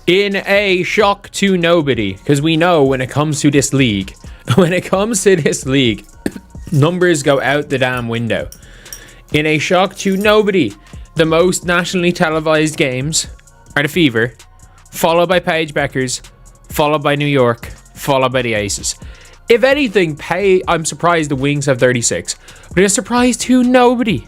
In a shock to nobody, because we know when it comes to this league, numbers go out the damn window. In a shock to nobody, the most nationally televised games are the Fever, followed by Paige Beckers, followed by New York, followed by the Aces. If anything, I'm surprised the Wings have 36, but a surprise to nobody.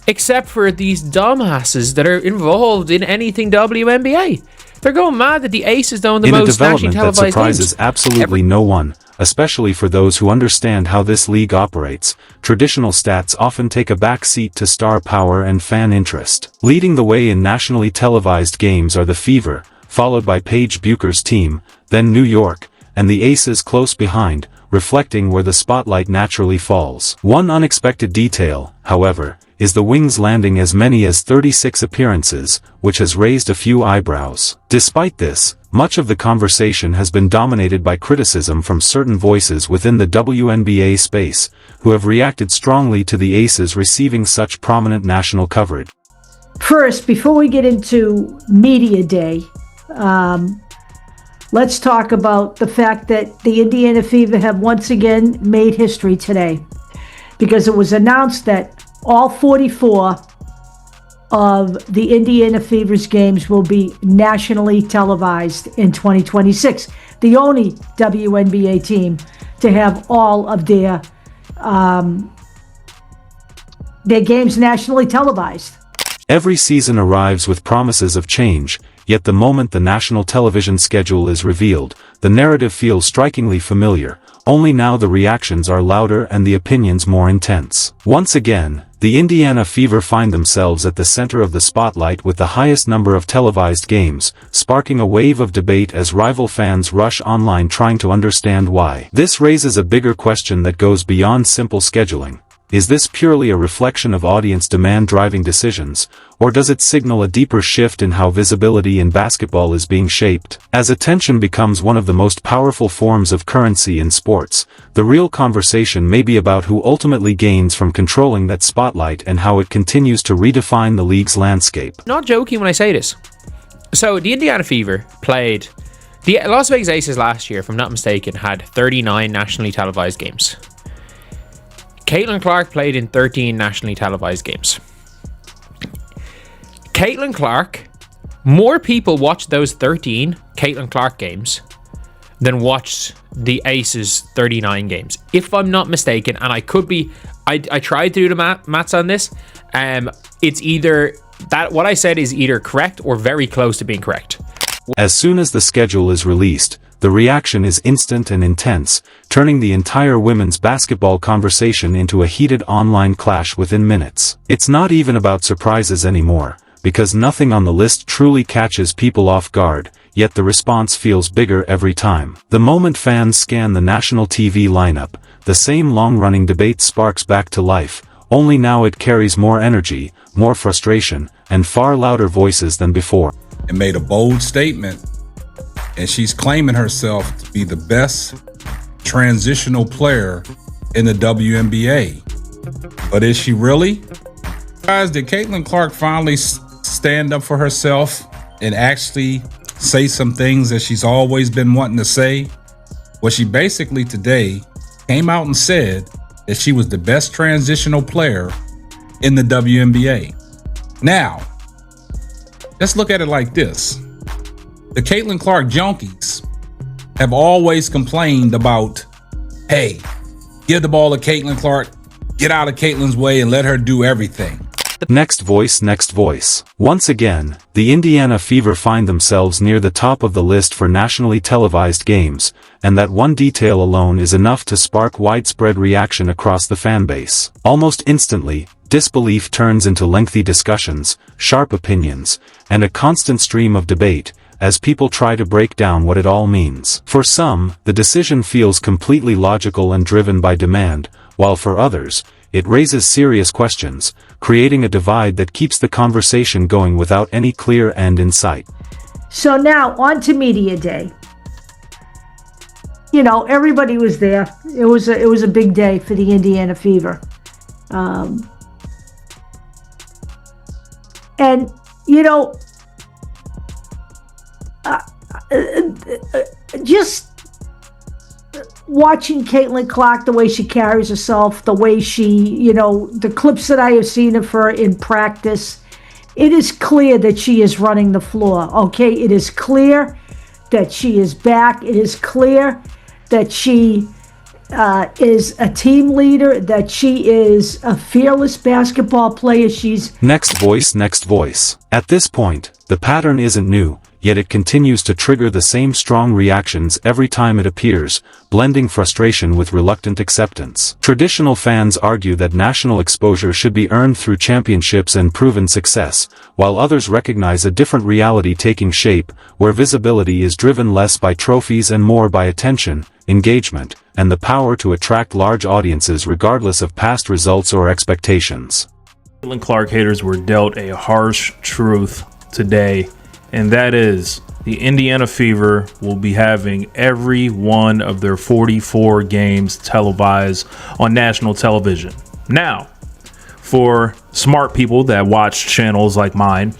Except for these dumbasses that are involved in anything WNBA. They're going mad that the Aces don't the most nationally televised games. In a development that surprises absolutely no one, especially for those who understand how this league operates, traditional stats often take a back seat to star power and fan interest. Leading the way in nationally televised games are the Fever, followed by Paige Bucher's team, then New York, and the Aces close behind, reflecting where the spotlight naturally falls. One unexpected detail, however, is the Wings landing as many as 36 appearances, which has raised a few eyebrows. Despite this, much of the conversation has been dominated by criticism from certain voices within the WNBA space, who have reacted strongly to the Aces receiving such prominent national coverage. First, before we get into Media Day, let's talk about the fact that the Indiana Fever have once again made history today, because it was announced that all 44 of the Indiana Fever's games will be nationally televised in 2026. The only WNBA team to have all of their games nationally televised. Every season arrives with promises of change, yet the moment the national television schedule is revealed, the narrative feels strikingly familiar, only now the reactions are louder and the opinions more intense. Once again, the Indiana Fever find themselves at the center of the spotlight with the highest number of televised games, sparking a wave of debate as rival fans rush online trying to understand why. This raises a bigger question that goes beyond simple scheduling. Is this purely a reflection of audience demand driving decisions, or does it signal a deeper shift in how visibility in basketball is being shaped? As attention becomes one of the most powerful forms of currency in sports, the real conversation may be about who ultimately gains from controlling that spotlight and how it continues to redefine the league's landscape. Not joking when I say this. So the Indiana Fever played... The Las Vegas Aces last year, if I'm not mistaken, had 39 nationally televised games. Caitlin Clark played in 13 nationally televised games. Caitlin Clark, more people watched those 13 Caitlin Clark games than watched the Aces 39 games, if I'm not mistaken. And I could be, I tried to do the maths on this. It's either that what I said is either correct or very close to being correct. As soon as the schedule is released, the reaction is instant and intense, turning the entire women's basketball conversation into a heated online clash within minutes. It's not even about surprises anymore, because nothing on the list truly catches people off guard, yet the response feels bigger every time. The moment fans scan the national TV lineup, the same long-running debate sparks back to life, only now it carries more energy, more frustration, and far louder voices than before. It made a bold statement, and she's claiming herself to be the best transitional player in the WNBA. But is she really? Guys, did Caitlin Clark finally stand up for herself and actually say some things that she's always been wanting to say? Well, she basically today came out and said that she was the best transitional player in the WNBA. Now, let's look at it like this. The Caitlin Clark junkies have always complained about, hey, give the ball to Caitlin Clark, get out of Caitlin's way and let her do everything. Next voice. Once again, the Indiana Fever find themselves near the top of the list for nationally televised games, and that one detail alone is enough to spark widespread reaction across the fanbase. Almost instantly, disbelief turns into lengthy discussions, sharp opinions, and a constant stream of debate, as people try to break down what it all means. For some, the decision feels completely logical and driven by demand, while for others, it raises serious questions, creating a divide that keeps the conversation going without any clear end in sight. So now, on to Media Day. You know, everybody was there. It was a big day for the Indiana Fever. And, you know, just watching Caitlin Clark, the way she carries herself, the way she, the clips that I have seen of her in practice, it is clear that she is running the floor, okay? It is clear that she is back. It is clear that she is a team leader, that she is a fearless basketball player. She's... Next voice, next voice. At this point, the pattern isn't new, yet it continues to trigger the same strong reactions every time it appears, blending frustration with reluctant acceptance. Traditional fans argue that national exposure should be earned through championships and proven success, while others recognize a different reality taking shape, where visibility is driven less by trophies and more by attention, engagement, and the power to attract large audiences regardless of past results or expectations. Caitlin Clark haters were dealt a harsh truth today, and that is the Indiana Fever will be having every one of their 44 games televised on national television. Now, for smart people that watch channels like mine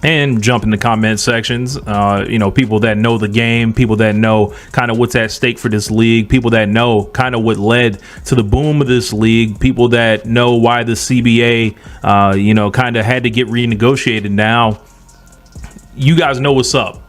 and jump in the comment sections, people that know the game, people that know kind of what's at stake for this league, people that know kind of what led to the boom of this league, people that know why the CBA, kind of had to get renegotiated now. You guys know what's up.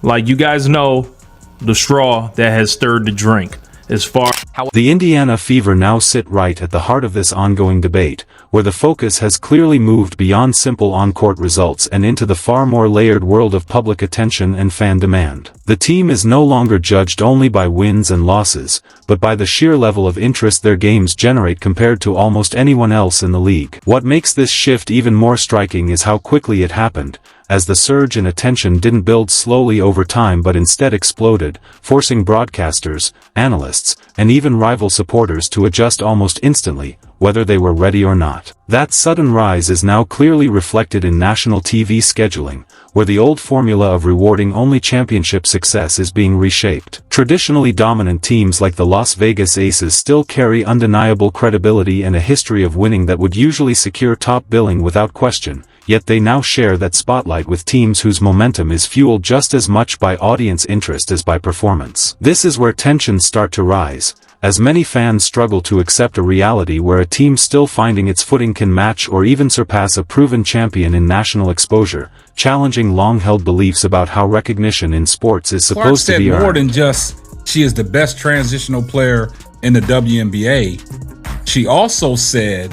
Like, you guys know the straw that has stirred the drink. As far how the Indiana Fever now sit right at the heart of this ongoing debate, where the focus has clearly moved beyond simple on-court results and into the far more layered world of public attention and fan demand. The team is no longer judged only by wins and losses, but by the sheer level of interest their games generate compared to almost anyone else in the league. What makes this shift even more striking is how quickly it happened, as the surge in attention didn't build slowly over time but instead exploded, forcing broadcasters, analysts, and even rival supporters to adjust almost instantly, whether they were ready or not. That sudden rise is now clearly reflected in national TV scheduling, where the old formula of rewarding only championship success is being reshaped. Traditionally dominant teams like the Las Vegas Aces still carry undeniable credibility and a history of winning that would usually secure top billing without question, yet they now share that spotlight with teams whose momentum is fueled just as much by audience interest as by performance. This is where tensions start to rise, as many fans struggle to accept a reality where a team still finding its footing can match or even surpass a proven champion in national exposure, challenging long-held beliefs about how recognition in sports is supposed to be earned. Clark said more than just she is the best transitional player in the WNBA. She also said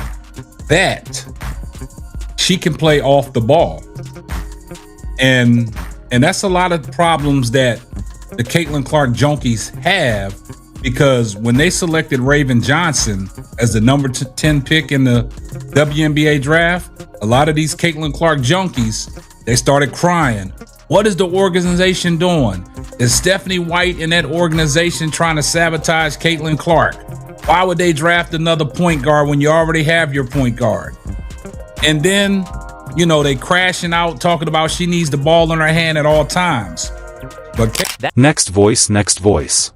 that she can play off the ball. And that's a lot of problems that the Caitlin Clark junkies have, because when they selected Raven Johnson as the number 10 pick in the WNBA draft, a lot of these Caitlin Clark junkies, they started crying. What is the organization doing? Is Stephanie White and that organization trying to sabotage Caitlin Clark? Why would they draft another point guard when you already have your point guard? And then, they crashing out talking about she needs the ball in her hand at all times. But next voice, next voice.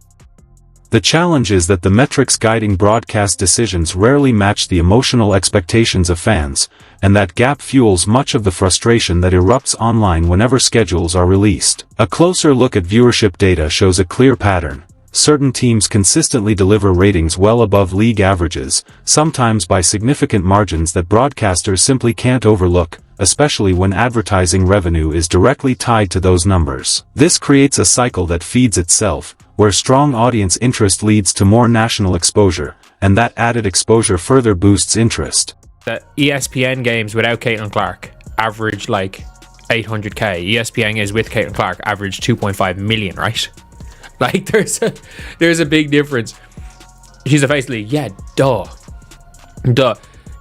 The challenge is that the metrics guiding broadcast decisions rarely match the emotional expectations of fans, and that gap fuels much of the frustration that erupts online whenever schedules are released. A closer look at viewership data shows a clear pattern. Certain teams consistently deliver ratings well above league averages, sometimes by significant margins that broadcasters simply can't overlook, especially when advertising revenue is directly tied to those numbers. This creates a cycle that feeds itself, where strong audience interest leads to more national exposure, and that added exposure further boosts interest. The ESPN games without Caitlin Clark average like 800k. ESPN games with Caitlin Clark average 2.5 million, right? Like, there's a big difference. She's a face of the league. Yeah, duh.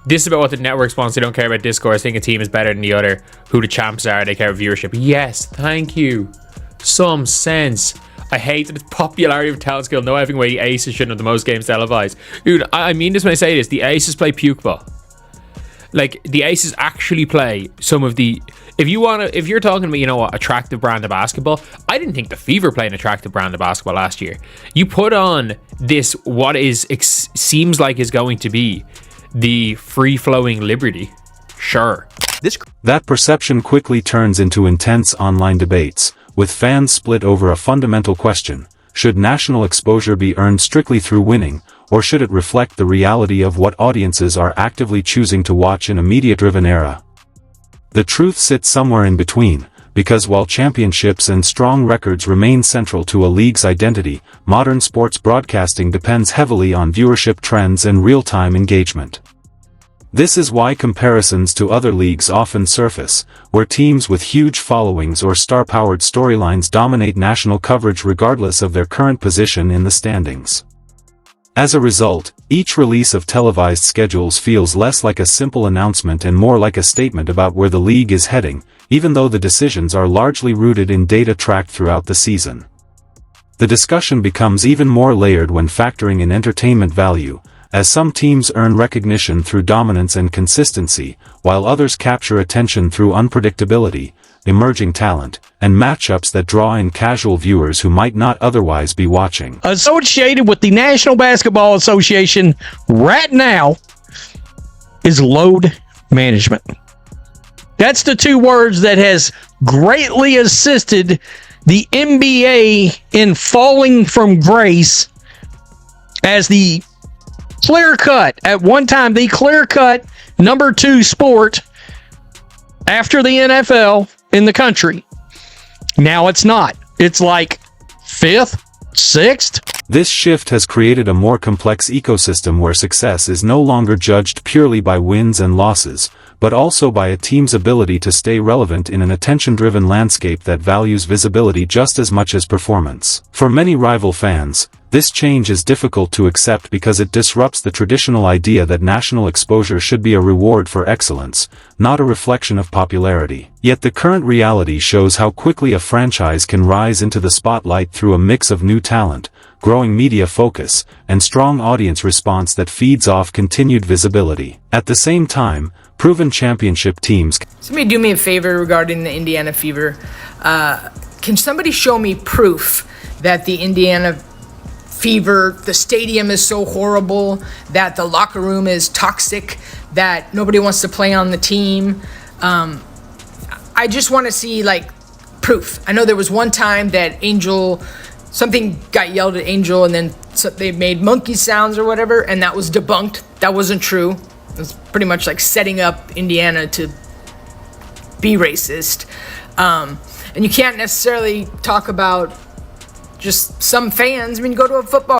This is about what the networks wants. They don't care about discourse. Think a team is better than the other. Who the champs are. They care about viewership. Yes, thank you. Some sense. I hate the popularity of talent skill. No having away the Aces shouldn't have the most games televised. Dude, I mean this when I say this. The Aces play puke ball. Like, the Aces actually play some of the... If you're talking about, attractive brand of basketball, I didn't think the Fever played an attractive brand of basketball last year. You put on this, what seems like is going to be the free-flowing Liberty. Sure. That perception quickly turns into intense online debates, with fans split over a fundamental question: should national exposure be earned strictly through winning, or should it reflect the reality of what audiences are actively choosing to watch in a media-driven era? The truth sits somewhere in between, because while championships and strong records remain central to a league's identity, modern sports broadcasting depends heavily on viewership trends and real-time engagement. This is why comparisons to other leagues often surface, where teams with huge followings or star-powered storylines dominate national coverage regardless of their current position in the standings. As a result, each release of televised schedules feels less like a simple announcement and more like a statement about where the league is heading, even though the decisions are largely rooted in data tracked throughout the season. The discussion becomes even more layered when factoring in entertainment value, as some teams earn recognition through dominance and consistency, while others capture attention through unpredictability, emerging talent, and matchups that draw in casual viewers who might not otherwise be watching. Associated with the National Basketball Association right now is load management. That's the two words that has greatly assisted the NBA in falling from grace as the clear-cut, at one time, the clear-cut number 2 sport after the NFL in the country. Now it's not. It's like 5th, 6th. This shift has created a more complex ecosystem where success is no longer judged purely by wins and losses, but also by a team's ability to stay relevant in an attention-driven landscape that values visibility just as much as performance. For many rival fans, this change is difficult to accept because it disrupts the traditional idea that national exposure should be a reward for excellence, not a reflection of popularity. Yet the current reality shows how quickly a franchise can rise into the spotlight through a mix of new talent, growing media focus, and strong audience response that feeds off continued visibility. At the same time, proven championship teams. Somebody do me a favor regarding the Indiana Fever. Can somebody show me proof that the Indiana Fever, the stadium is so horrible, that the locker room is toxic, that nobody wants to play on the team? I just want to see, like, proof. I know there was one time that something got yelled at Angel, and then they made monkey sounds or whatever, and that was debunked. That wasn't true. It was pretty much like setting up Indiana to be racist. And you can't necessarily talk about just some fans. I mean, you go to a football